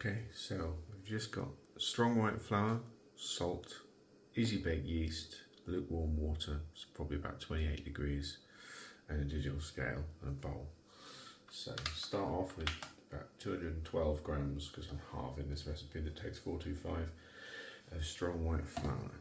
Okay, so we've just got strong white flour, salt, easy bake yeast, lukewarm water, it's probably about 28 degrees, and a digital scale and a bowl. So start off with about 212 grams, because I'm halving this recipe that takes 425, of strong white flour.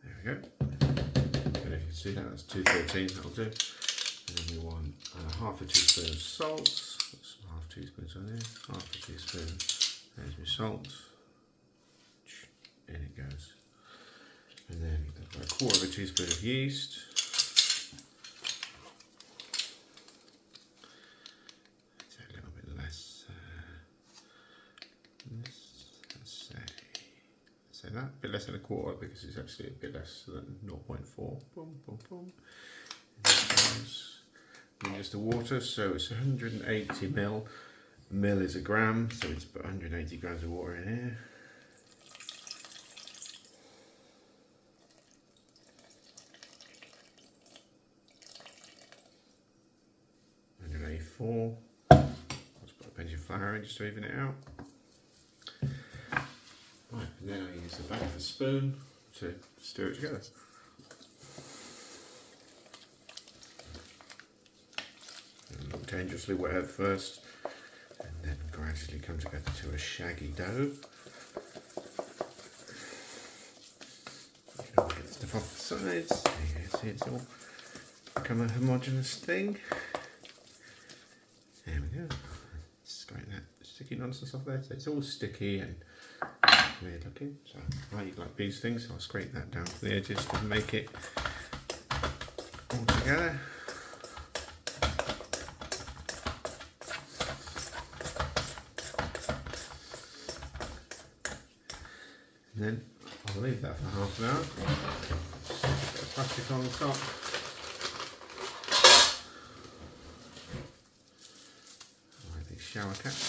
There we go. And if you can see that, that's 213, that'll do. And then you want half a teaspoon of salt. That's half teaspoons on there. Half a teaspoon. There's my salt. In it goes. And then about a quarter of a teaspoon of yeast. A little bit less. Let's say that. A bit less than a quarter because it's actually a bit less than 0.4. Boom, boom, boom. And just the water, so it's 180 mil. A mil is a gram, so it's about 180 grams of water in here. I'll just put a pinch of flour in just to even it out. Right, and then I use the back of a spoon to stir it together. Look dangerously wet at first, and then gradually come together to a shaggy dough. You can get stuff off the sides. You can see it's all become a homogeneous thing. There we go. Scrape that sticky nonsense off there. So it's all sticky and weird looking. So I like these things, so I'll scrape that down to the edges to make it all together. And then I'll leave that for half an hour. Just a bit of plastic on the top. Shower caps.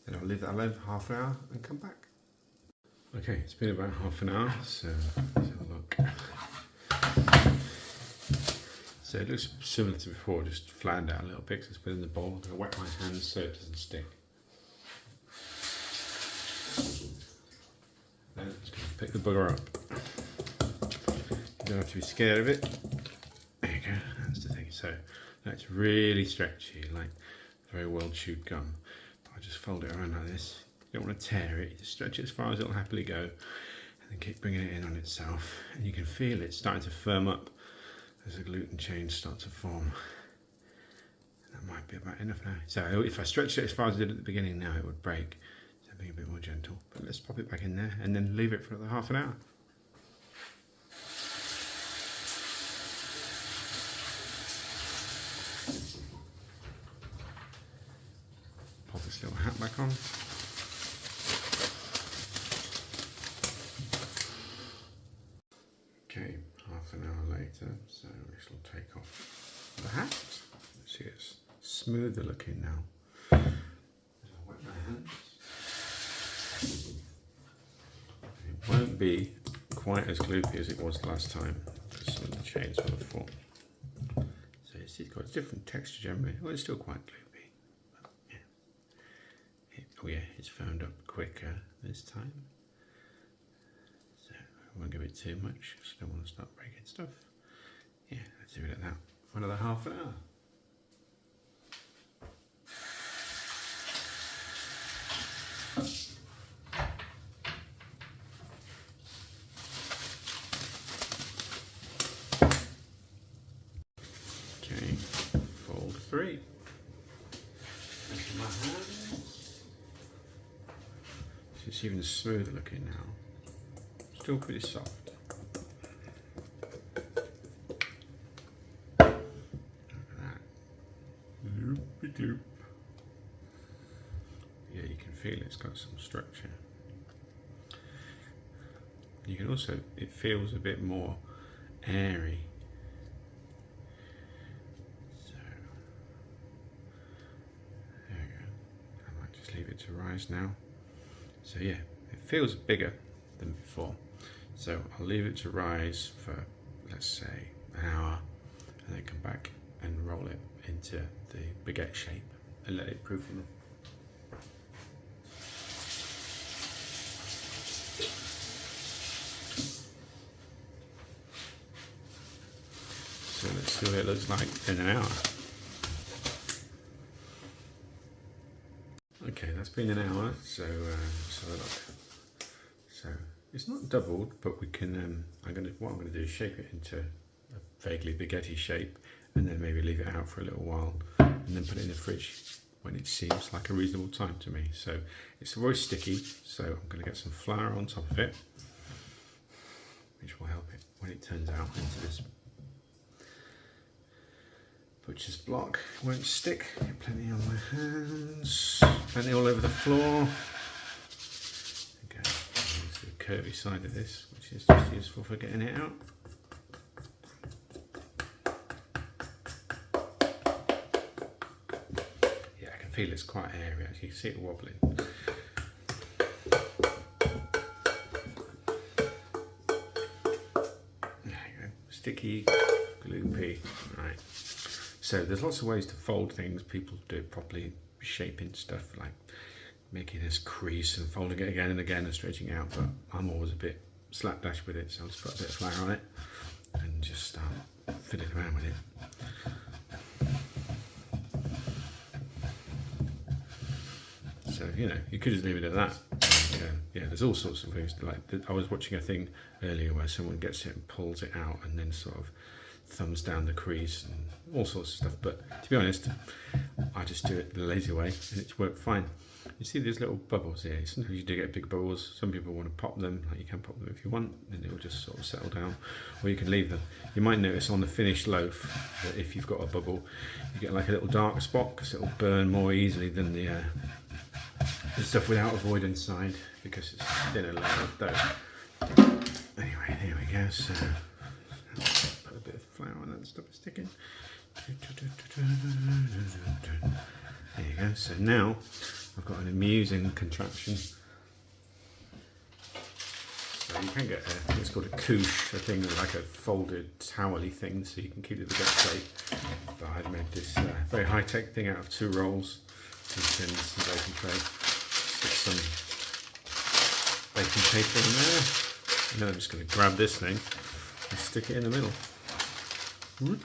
Then I'll leave that alone for half an hour and come back. Okay, it's been about half an hour, so let's have a look. So it looks similar to before, just flattened out a little bit. So it's been in the bowl. I'm going to wet my hands so it doesn't stick. Then I'm just going to pick the bugger up. You don't have to be scared of it. There you go, that's the thing. So that's really stretchy, like very well chewed gum. But I just fold it around like this. You don't want to tear it, you just stretch it as far as it'll happily go, and then keep bringing it in on itself. And you can feel it starting to firm up as the gluten chains start to form. That might be about enough now. So if I stretched it as far as I did at the beginning now, it would break. So being a bit more gentle. But let's pop it back in there and then leave it for another half an hour. Pop this little hat back on. Okay, half an hour later, so this will take off the hat. See, it's smoother looking now. I'll wet my hands. It won't be quite as gloopy as it was last time, because some of the chains will have formed. So it's got a different texture generally. Well, it's still quite gloopy. But yeah. Oh yeah, it's found up quicker this time. So I won't give it too much, because I don't want to start breaking stuff. Yeah, let's do it at that for another half an hour. Okay, fold 3. Into my hands. It's even smoother looking now. Still pretty soft. Look at that. Loopy loop. Yeah, you can feel it's got some structure. You can also, it feels a bit more airy. So it to rise now. So yeah, it feels bigger than before. So I'll leave it to rise for, let's say, an hour, and then come back and roll it into the baguette shape and let it proof in. So let's see what it looks like in an hour. Okay, that's been an hour, so let's have a look. So it's not doubled, but we can. What I'm going to do is shape it into a vaguely baguette shape, and then maybe leave it out for a little while, and then put it in the fridge when it seems like a reasonable time to me. So it's very sticky, so I'm going to get some flour on top of it, which will help it when it turns out into this butcher's block. It won't stick. Get plenty on my hands, plenty all over the floor. Okay, there's the curvy side of this, which is just useful for getting it out. Yeah, I can feel it's quite airy. Actually, you can see it wobbling. There you go, sticky, gloopy. Right. So there's lots of ways to fold things. People do it properly, shaping stuff like making this crease and folding it again and again and stretching out, but I'm always a bit slapdash with it, so I'll just put a bit of flour on it and just start fiddling around with it. So, you know, you could just leave it at that. Yeah, there's all sorts of things. Like, I was watching a thing earlier where someone gets it and pulls it out and then sort of thumbs down the crease and all sorts of stuff, but to be honest, I just do it the lazy way and it's worked fine. You see these little bubbles here. Sometimes you do get big bubbles. Some people want to pop them, like you can pop them if you want, and it will just sort of settle down, or you can leave them. You might notice on the finished loaf that if you've got a bubble, you get like a little dark spot because it'll burn more easily than the stuff without a void inside, because it's a thinner layer of dough. Anyway, here we go. So put a bit of flour on that and stop it sticking. There you go. So now I've got an amusing contraption. So you can get it's called a couche, a thing like a folded towel-y thing, so you can keep it baguette straight. But I've made this very high-tech thing out of 2 rolls, 2 tins, some baking tray. Stick some baking paper in there, and then I'm just going to grab this thing and stick it in the middle. There we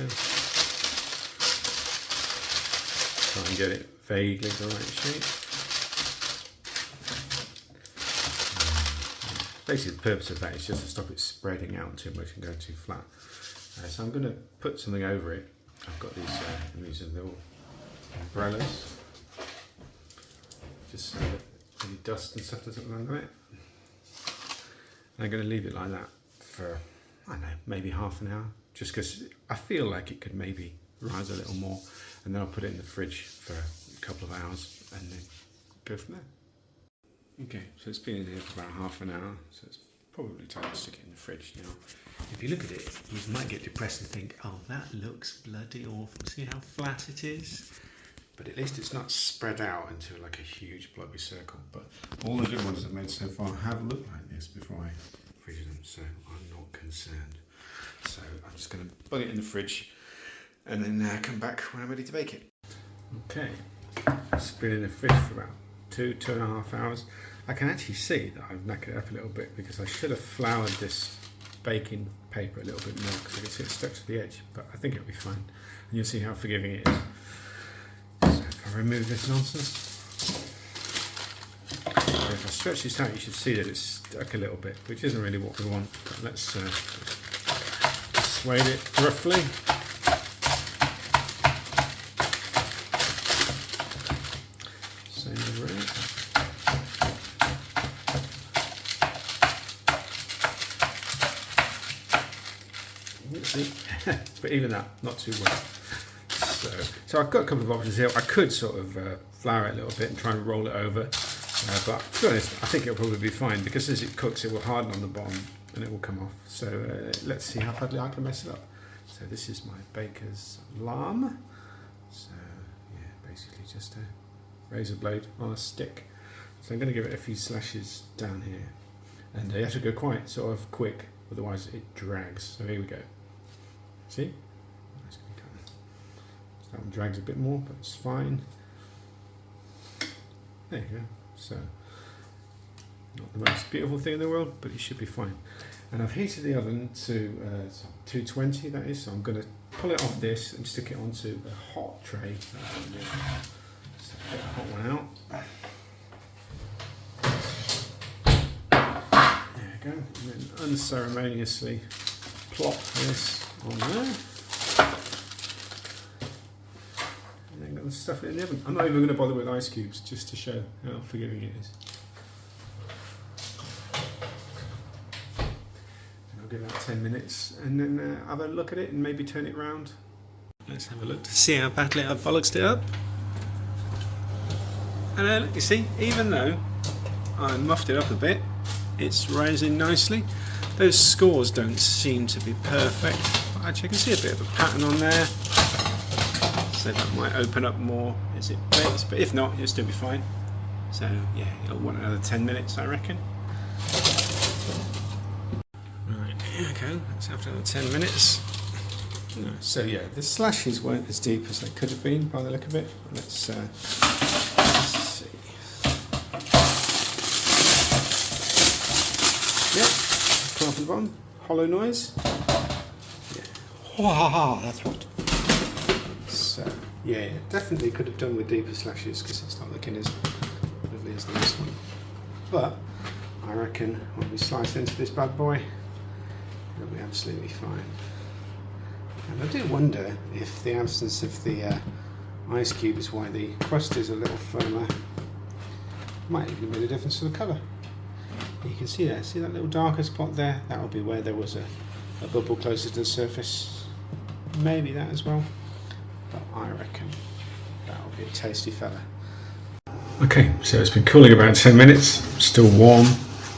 go. Try and get it vaguely the right shape. Basically the purpose of that is just to stop it spreading out too much and going too flat. So I'm going to put something over it. I've got these, I'm using little umbrellas, just so that any dust and stuff doesn't land on it. And I'm going to leave it like that for, I don't know, maybe half an hour, just because I feel like it could maybe rise a little more, and then I'll put it in the fridge for a couple of hours and then go from there. Okay, so it's been in here for about half an hour, so it's probably time to stick it in the fridge now. If you look at it, you might get depressed and think, oh, that looks bloody awful. See how flat it is? But at least it's not spread out into like a huge blocky circle. But all the good ones I've made so far have looked like this before I fridge them, so I'm not concerned. So I'm just going to put it in the fridge and then come back when I'm ready to bake it. Okay, it's been in the fridge for about 2.5 hours. I can actually see that I've knackered it up a little bit because I should have floured this baking paper a little bit more because I can see it's stuck to the edge, but I think it'll be fine. And you'll see how forgiving it is. So if I remove this nonsense, so if I stretch this out, you should see that it's stuck a little bit, which isn't really what we want. But let's persuade it roughly. Same way. But even that, not too well. So I've got a couple of options here. I could sort of flour it a little bit and try and roll it over, but to be honest, I think it'll probably be fine because as it cooks, it will harden on the bottom and it will come off. So let's see how badly I can mess it up. So this is my baker's alarm. So yeah, basically just razor blade on a stick. So I'm going to give it a few slashes down here, and you have to go quite sort of quick, otherwise it drags. So here we go. See? So that one drags a bit more, but it's fine. There you go. So not the most beautiful thing in the world, but it should be fine. And I've heated the oven to 220, that is, so I'm going to pull it off this and stick it onto a hot tray. So get a hot one out. There we go. And then unceremoniously plop this on there. And then I'm going to stuff it in the oven. I'm not even going to bother with ice cubes, just to show how forgiving it is. Give that 10 minutes and then have a look at it and maybe turn it round. Let's have a look to see how badly I've bollocksed it up. And look, you see, even though I muffed it up a bit, it's rising nicely. Those scores don't seem to be perfect, but actually I can see a bit of a pattern on there, so that might open up more as it bakes, but if not, it'll still be fine. So yeah, it'll want another 10 minutes, I reckon. Okay, let's have another 10 minutes. So yeah, the slashes weren't as deep as they could have been by the look of it. Let's see. Yep, come off the bottom. Hollow noise. Yeah. That's right. So yeah, definitely could have done with deeper slashes because it's not looking as lovely as this one. But I reckon when we slice into this bad boy, it'll be absolutely fine. And I do wonder if the absence of the ice cube is why the crust is a little firmer. Might even make a difference to the colour. You can see there, see that little darker spot there? That will be where there was a bubble closer to the surface. Maybe that as well. But I reckon that'll be a tasty fella. Okay, so it's been cooling about 10 minutes, still warm.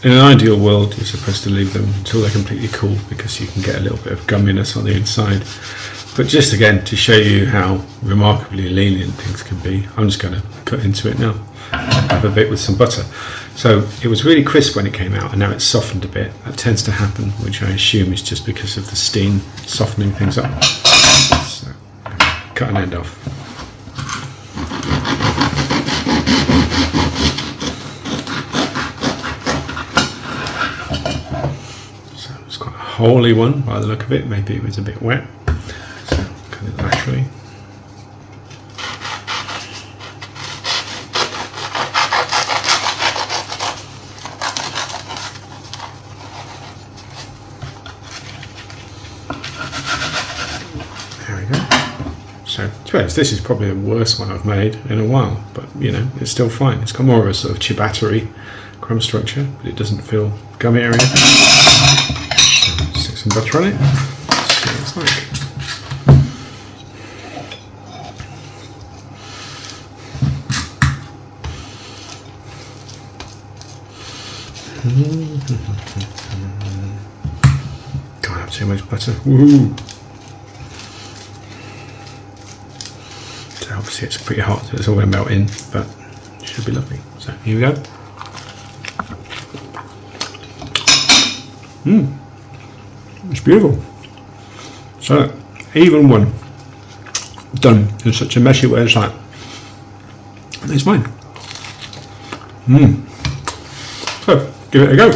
In an ideal world, you're supposed to leave them until they're completely cool because you can get a little bit of gumminess on the inside. But just again, to show you how remarkably lenient things can be, I'm just going to cut into it now. Have a bit with some butter. So it was really crisp when it came out and now it's softened a bit. That tends to happen, which I assume is just because of the steam softening things up. So cut an end off. Holy one by the look of it, maybe it was a bit wet, so cut it laterally. There we go. So to be honest, this is probably the worst one I've made in a while, but you know, it's still fine. It's got more of a sort of ciabattery crumb structure, but it doesn't feel gummy or anything. Some butter on it. Let's see what it's like. Can't have too much butter. Woohoo! So obviously it's pretty hot, so it's all going to melt in, but it should be lovely. So here we go. It's beautiful. So, even one done in such a messy way as that, it's fine. So, give it a go.